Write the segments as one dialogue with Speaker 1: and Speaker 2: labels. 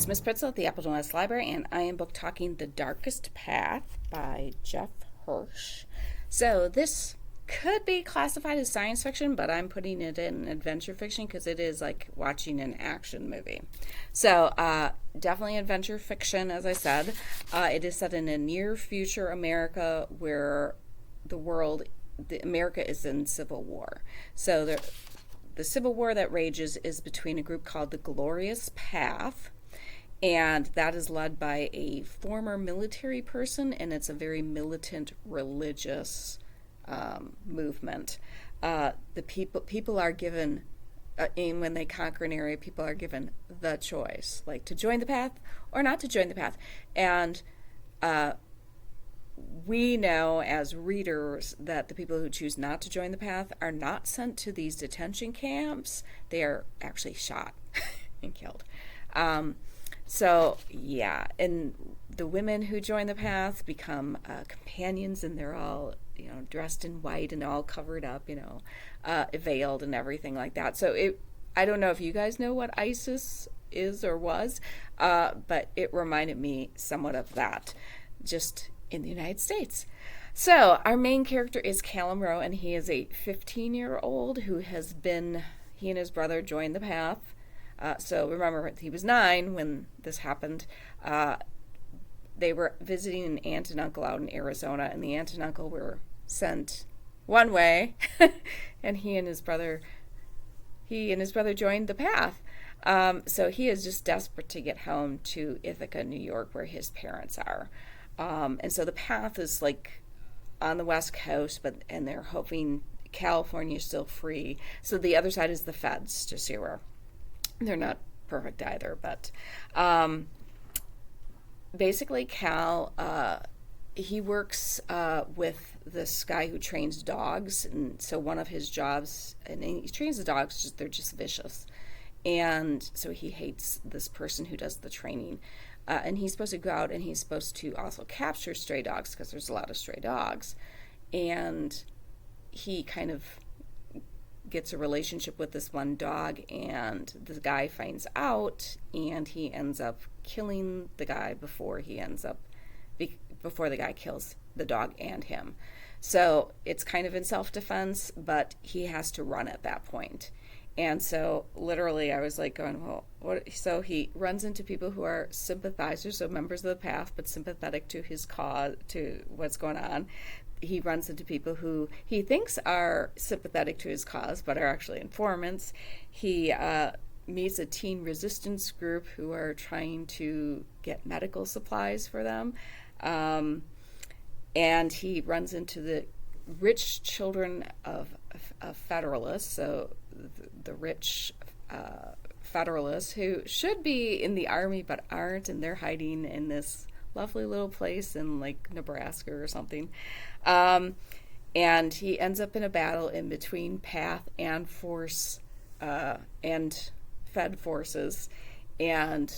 Speaker 1: It's Miss Pritzel at the Appleton West Library, and I am book talking The Darkest Path by Jeff Hirsch. So this could be classified as science fiction, but I'm putting it in adventure fiction because it is like watching an action movie. So definitely adventure fiction, as I said. It is set in a near future America where America is in civil war. So the civil war that rages is between a group called the Glorious Path, and that is led by a former military person, and it's a very militant religious movement. The people are given, and when they conquer an area, people are given the choice, like to join the path or not to join the path. And we know as readers that the people who choose not to join the path are not sent to these detention camps. They are actually shot and killed. So, yeah, and the women who join the path become companions, and they're all, dressed in white and all covered up, veiled and everything like that. So I don't know if you guys know what ISIS is or was, but it reminded me somewhat of that, just in the United States. So our main character is Callum Rowe, and he is a 15-year-old who he and his brother joined the path. So remember, he was 9 when this happened. They were visiting an aunt and uncle out in Arizona, and the aunt and uncle were sent one way, and he and his brother joined the path. So he is just desperate to get home to Ithaca, New York, where his parents are. And so the path is like on the West Coast, and they're hoping California is still free. So the other side is the feds, just so you're aware. They're not perfect either, but basically Cal, he works with this guy who trains dogs, and so one of his jobs, and he trains the dogs, they're just vicious, and so he hates this person who does the training, and he's supposed to go out and he's supposed to also capture stray dogs because there's a lot of stray dogs, and he kind of gets a relationship with this one dog, and the guy finds out, and he ends up killing the guy before the guy kills the dog and him. So it's kind of in self-defense, but he has to run at that point. And so literally I was like going, well, what? So he runs into people who are sympathizers, so members of the path, but sympathetic to his cause, to what's going on. He runs into people who he thinks are sympathetic to his cause, but are actually informants. He meets a teen resistance group who are trying to get medical supplies for them. And he runs into the rich children of Federalists, so the rich Federalists who should be in the army but aren't, and they're hiding in this lovely little place in like Nebraska or something. And he ends up in a battle in between Path and Force and Fed forces. And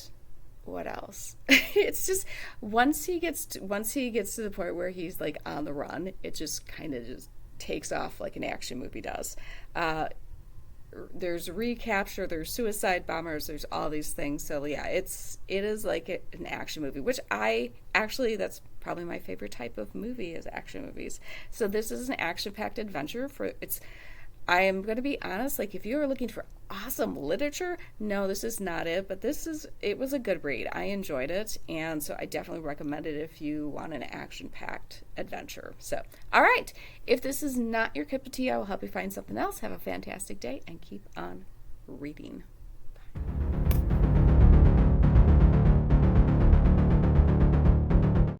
Speaker 1: what else? It's just once he gets to the point where he's like on the run, it just kind of just takes off like an action movie does. There's recapture, there's suicide bombers, there's all these things. So yeah, it is like an action movie, which that's probably my favorite type of movie is action movies. So this is an action-packed adventure I am going to be honest, like if you're looking for awesome literature, no, this is not it, but it was a good read. I enjoyed it, and so I definitely recommend it if you want an action-packed adventure. So, all right, if this is not your cup of tea, I will help you find something else. Have a fantastic day, and keep on reading.